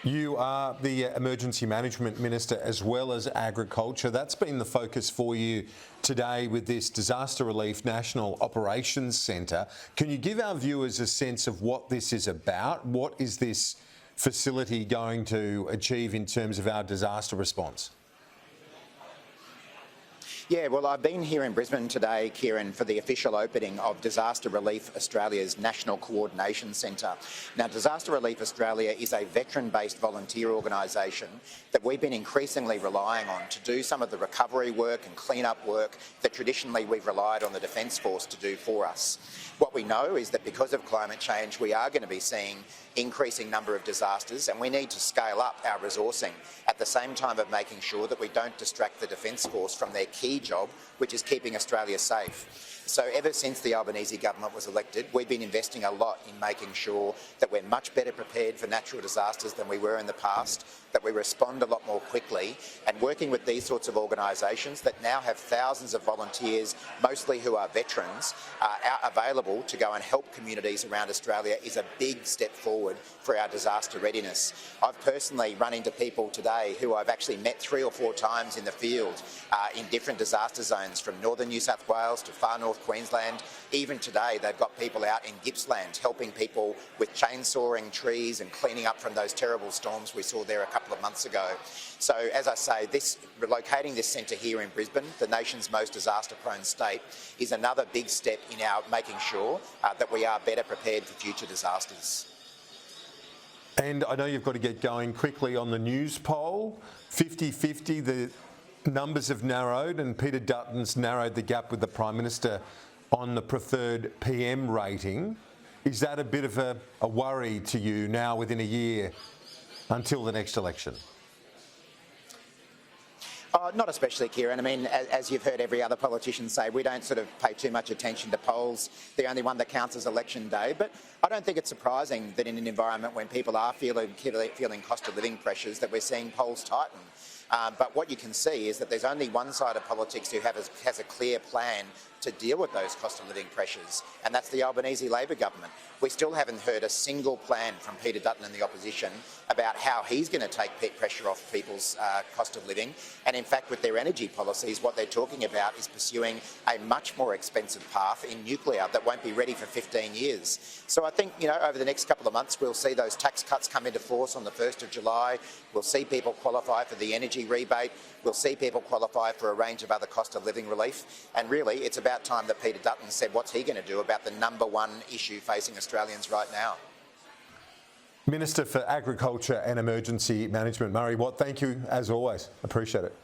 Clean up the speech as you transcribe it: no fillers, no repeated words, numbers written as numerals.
You are the Emergency Management Minister as well as Agriculture. That's been the focus for you today with this Disaster Relief National Operations Centre. Can you give our viewers a sense of what this is about? What is this facility going to achieve in terms of our disaster response? Yeah, well, I've been here in Brisbane today, Kieran, for the official opening of Disaster Relief Australia's National Coordination Centre. Now, Disaster Relief Australia is a veteran-based volunteer organisation that we've been increasingly relying on to do some of the recovery work and clean-up work that traditionally we've relied on the Defence Force to do for us. What we know is that because of climate change, we are going to be seeing increasing number of disasters, and we need to scale up our resourcing at the same time of making sure that we don't distract the Defence Force from their key job, which is keeping Australia safe. So ever since the Albanese government was elected, we've been investing a lot in making sure that we're much better prepared for natural disasters than we were in the past, that we respond a lot more quickly, and working with these sorts of organisations that now have thousands of volunteers, mostly who are veterans, available to go and help communities around Australia is a big step forward for our disaster readiness. I've personally run into people today who I've actually met 3 or 4 times in the field in different disaster zones, from northern New South Wales to far north Queensland. Even today, they've got people out in Gippsland helping people with chainsawing trees and cleaning up from those terrible storms we saw there a couple of months ago. So, as I say, relocating this centre here in Brisbane, the nation's most disaster-prone state, is another big step in our making sure that we are better prepared for future disasters. And I know you've got to get going quickly on the Newspoll. 50-50, the numbers have narrowed, and Peter Dutton's narrowed the gap with the Prime Minister on the preferred PM rating. Is that a bit of a worry to you now within a year until the next election? Not especially, Kieran. I mean, as you've heard every other politician say, we don't sort of pay too much attention to polls. The only one that counts is election day. But I don't think it's surprising that in an environment when people are feeling cost of living pressures that we're seeing polls tighten. But what you can see is that there's only one side of politics who has a clear plan to deal with those cost of living pressures, and that's the Albanese Labor government. We still haven't heard a single plan from Peter Dutton and the opposition about how he's going to take pressure off people's cost of living. And in fact, with their energy policies, what they're talking about is pursuing a much more expensive path in nuclear that won't be ready for 15 years. So I think, over the next couple of months, we'll see those tax cuts come into force on the 1st of July. We'll see people qualify for the energy rebate. We'll see people qualify for a range of other cost of living relief. And really, it's about time that Peter Dutton said what's he going to do about the number one issue facing Australians right now. Minister for Agriculture and Emergency Management, Murray Watt, thank you as always. Appreciate it.